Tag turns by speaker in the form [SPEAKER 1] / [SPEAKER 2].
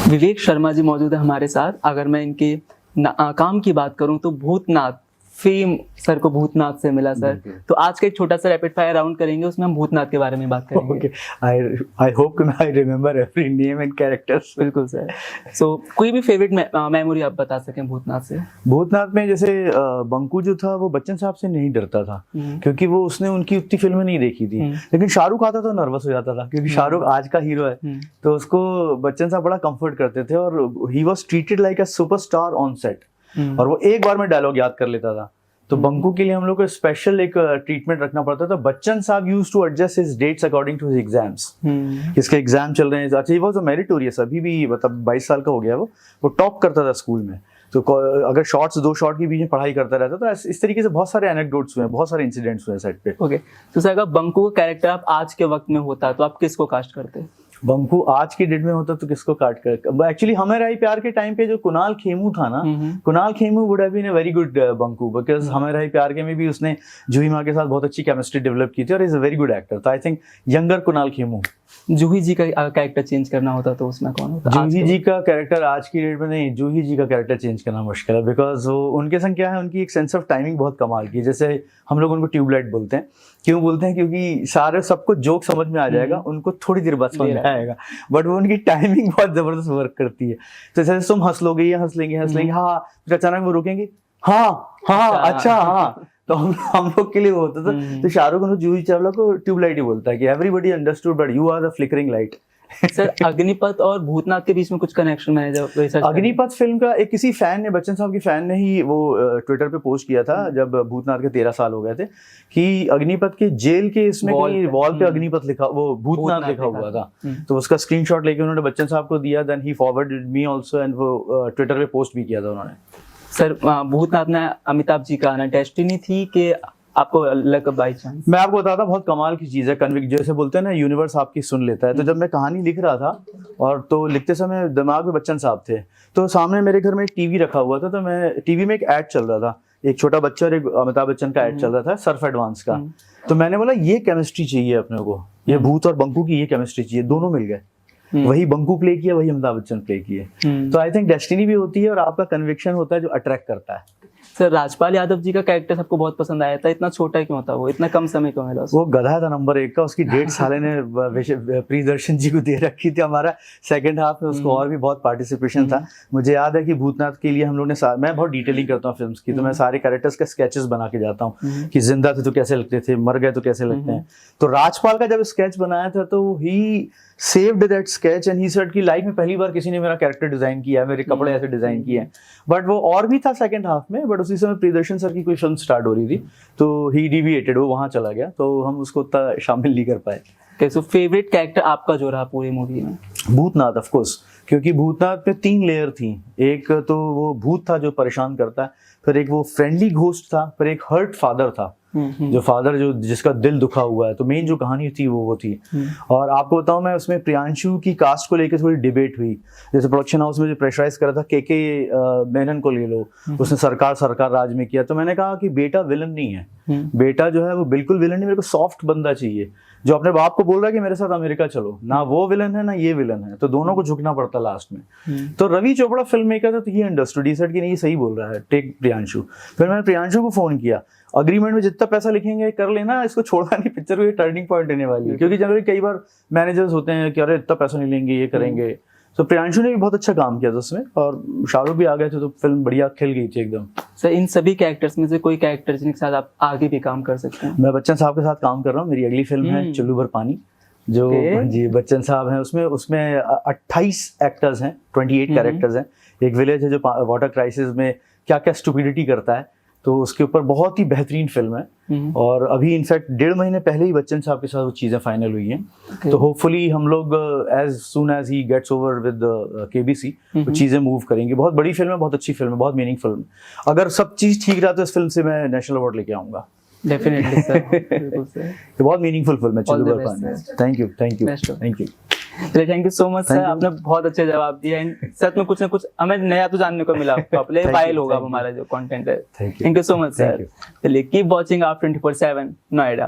[SPEAKER 1] विवेक शर्मा जी मौजूद है हमारे साथ। अगर मैं इनके काम की बात करूं तो भूतनाथ फेम सर को भूतनाथ से मिला सर। तो आज का एक छोटा सा रैपिड फायर राउंड करेंगे, उसमें हम भूतनाथ के बारे में बात करेंगे।
[SPEAKER 2] Okay, I hope I remember every name and characters.
[SPEAKER 1] बिल्कुल सर। सो कोई भी फेवरेट मेमोरी आप बता सकें भूतनाथ से?
[SPEAKER 2] भूतनाथ में जैसे बंकू जो था वो बच्चन साहब से नहीं डरता था क्योंकि वो उसने उनकी उतनी फिल्में नहीं देखी थी। लेकिन शाहरुख आता तो नर्वस हो जाता था क्योंकि शाहरुख आज का हीरो है, तो उसको बच्चन साहब बड़ा कंफर्ट करते थे और he was treated like a superstar on set. और वो एक बार में डायलॉग याद कर लेता था। तो बंकू के लिए हम लोग को स्पेशल एक ट्रीटमेंट रखना पड़ता था। बच्चन साहब used to adjust his dates according to his exams. इसके एग्जाम चल रहे हैं, अच्छा ही वाज मेरिटोरियस, अभी भी मतलब 22 साल का हो गया वो टॉप करता था स्कूल में। तो अगर शॉर्ट्स 2 शॉर्ट के बीच में पढ़ाई करता रहता था। इस तरीके से बहुत सारे एनेक्डोट्स हुए हैं, बहुत सारे इंसिडेंट्स हुए सेट पे।
[SPEAKER 1] ओके, तो सर अगर बंकू का कैरेक्टर आप आज के वक्त में होता तो आप किसको कास्ट करते?
[SPEAKER 2] बंकू आज की डेट में होता तो किसको काट कर? एक्चुअली हमें राही प्यार के टाइम पे जो कुणाल खेमू था ना, Kunal Khemu would have been a very good Banku, because हमें राही प्यार के में भी उसने जूही माँ के साथ बहुत अच्छी केमिस्ट्री डेवलप की थी और is a very good actor. तो I think younger Kunal Khemu.
[SPEAKER 1] Juhi ji का कैरेक्टर चेंज करना होता तो उसमें कौन होता?
[SPEAKER 2] जूही जी का कैरेक्टर आज की डेट में नहीं, जूही जी का कैरेक्टर चेंज करना मुश्किल है, बिकॉज वो उनके संग क्या है, उनकी एक सेंस ऑफ टाइमिंग बहुत कमाल की। जैसे हम लोग उनको ट्यूबलाइट बोलते हैं, क्यों बोलते हैं? क्योंकि सारे सबको जोक समझ में आ जाएगा, उनको थोड़ी देर बाद समझ में आएगा, बट वो उनकी टाइमिंग बहुत जबरदस्त वर्क करती है। तो जैसे तुम हंस लोगे या हंस लेंगे हाँ, फिर अचानक वो रुकेंगे हाँ अच्छा हाँ, तो हम लोग के लिए वो होता था। तो शाहरुख खान जूही चावला को ट्यूबलाइट ही बोलता है कि everybody understood but you are the flickering light.
[SPEAKER 1] Sir Agneepath और भूतनाथ के बीच में कुछ कनेक्शन है जब रिसर्च?
[SPEAKER 2] अग्निपथ फिल्म का एक किसी फैन ने, बच्चन साहब की फैन ने ही वो ट्विटर पे पोस्ट किया था जब भूतनाथ के 13 साल हो गए थे कि अग्निपथ के जेल के इसमें वॉल पे अग्निपथ लिखा, वो भूतनाथ लिखा हुआ था। तो उसका स्क्रीनशॉट लेके उन्होंने बच्चन साहब को दिया, then he forwarded me also and वो ट्विटर पे पोस्ट भी किया था उन्होंने।
[SPEAKER 1] सर भूतनाथ में अमिताभ जी का आना डेस्टिनी थी कि आपको लग बाई चांस?
[SPEAKER 2] मैं आपको बताता, बहुत कमाल की चीज़ है कन्विक्ट, जैसे बोलते हैं ना यूनिवर्स आपकी सुन लेता है। तो जब मैं कहानी लिख रहा था और तो लिखते समय दिमाग में बच्चन साहब थे, तो सामने मेरे घर में एक टीवी रखा हुआ था, तो मैं टीवी में एक ऐड चल रहा था, एक छोटा बच्चा और एक अमिताभ बच्चन का ऐड चल रहा था सर्फ एडवांस का। तो मैंने बोला ये केमिस्ट्री चाहिए अपने को, ये भूत और बंकू की ये केमिस्ट्री चाहिए, दोनों मिल गए। वही बंकू प्ले किया, वही अमिताभ बच्चन प्ले किए। तो आई थिंक डेस्टिनी भी होती है और आपका कन्विक्शन होता है जो अट्रैक्ट करता है।
[SPEAKER 1] सर राजपाल यादव जी का कैरेक्टर सबको बहुत पसंद आया था, इतना छोटा क्यों था वो, इतना कम समय क्यों मिला?
[SPEAKER 2] वो गधा था नंबर 1 का, उसकी डेट साले ने प्रियदर्शन जी को दे रखी थी। हमारा सेकंड हाफ में उसको और भी बहुत पार्टिसिपेशन था। मुझे याद है कि भूतनाथ के लिए हम लोग ने मैं बहुत डिटेलिंग करता हूँ फिल्म्स की, तो मैं सारे कैरेक्टर्स के स्केचेस बना के जाता हूँ कि जिंदा थे तो कैसे लगते थे, मर गए तो कैसे लगते हैं। तो राजपाल का जब स्केच बनाया था तो he saved that sketch and he said कि लाइफ में पहली बार किसी ने मेरा कैरेक्टर डिजाइन किया है, मेरे कपड़े ऐसे डिजाइन किए हैं। बट वो और भी था सेकंड हाफ में, बट उसी समय प्रियदर्शन सर की कोई फिल्म स्टार्ट हो रही थी तो ही डिविएटेड, वो वहां चला गया, तो हम उसको उतना शामिल नहीं कर पाए।
[SPEAKER 1] कैसे फेवरेट कैरेक्टर आपका जो रहा पूरी मूवी में?
[SPEAKER 2] भूतनाथ ऑफ कोर्स, क्योंकि भूतनाथ में 3 लेयर थी। एक तो वो भूत था जो परेशान करता है, फिर एक वो फ्रेंडली घोस्ट था, फिर एक हर्ट फादर था, जो फादर जो जिसका दिल दुखा हुआ है। तो मेन जो कहानी थी वो थी। और आपको बताऊं, मैं उसमें प्रियांशु की कास्ट को लेकर थोड़ी डिबेट हुई। जैसे प्रोडक्शन हाउस में जो प्रेशराइज करा था के मेनन को ले लो, उसने सरकार राज में किया। तो मैंने कहा कि बेटा विलन नहीं है, बेटा जो है वो बिल्कुल विलन नहीं, मेरे को सॉफ्ट बंदा चाहिए जो अपने बाप को बोल रहा है कि मेरे साथ अमेरिका चलो। ना वो विलन है ना ये विलन है, तो दोनों को झुकना पड़ता लास्ट में। तो रवि चोपड़ा फिल्म मेकर था, तो ये अंडरस्टूड, सेड कि नहीं सही बोल रहा है, टेक प्रियांशु। फिर मैंने प्रियांशु को फोन किया, अग्रीमेंट में जितना पैसा लिखेंगे कर लेना, इसको छोड़ना नहीं, पिक्चर को ये टर्निंग पॉइंट देने वाली है। क्योंकि जनरली कई बार मैनेजर्स होते हैं कि अरे इतना पैसा नहीं लेंगे, ये करेंगे। तो प्रियांशु ने भी बहुत अच्छा काम किया था उसमें, और शाहरुख भी आ गए थे, तो फिल्म बढ़िया खिल गई थी एकदम।
[SPEAKER 1] सर इन सभी कैरेक्टर्स में से कोई कैरेक्टर जिनके साथ आप आगे भी काम कर सकते हैं?
[SPEAKER 2] मैं बच्चन साहब के साथ काम कर रहा हूँ, मेरी अगली फिल्म है चुल्लू भर पानी, जो जी बच्चन साहब हैं उसमें 28 एक्टर्स हैं, 28 कैरेक्टर्स हैं। एक विलेज है जो वाटर क्राइसिस में क्या क्या स्टुपिडिटी करता है, तो उसके ऊपर बहुत ही बेहतरीन फिल्म है। और अभी इनफैक्ट 1.5 महीने पहले ही बच्चन साहब के साथ वो चीज़ें फाइनल हुई हैं। तो होपफुली हम लोग as soon as he gets over with KBC वो चीज़ें मूव करेंगे। बहुत बड़ी फिल्म है, बहुत अच्छी फिल्म है, बहुत मीनिंग फिल्म है। अगर सब चीज़ ठीक रहा तो इस फिल्म से मैं नेशनल अवार्ड लेके आऊँगा।
[SPEAKER 1] डेफिनेटली सर, बिल्कुल सर।
[SPEAKER 2] बहुत मीनिंगफुल फिल्म है चुल्लू भर पानी। थैंक यू
[SPEAKER 1] चलिए, thank you so much sir, आपने बहुत अच्छे जवाब दिए। सच में कुछ ना कुछ हमें नया तो जानने को मिला, पॉपुलर फाइल होगा हमारा जो कंटेंट है। Thank you so much sir. चलिए, कीप वॉचिंग आप 24/7 नोएडा।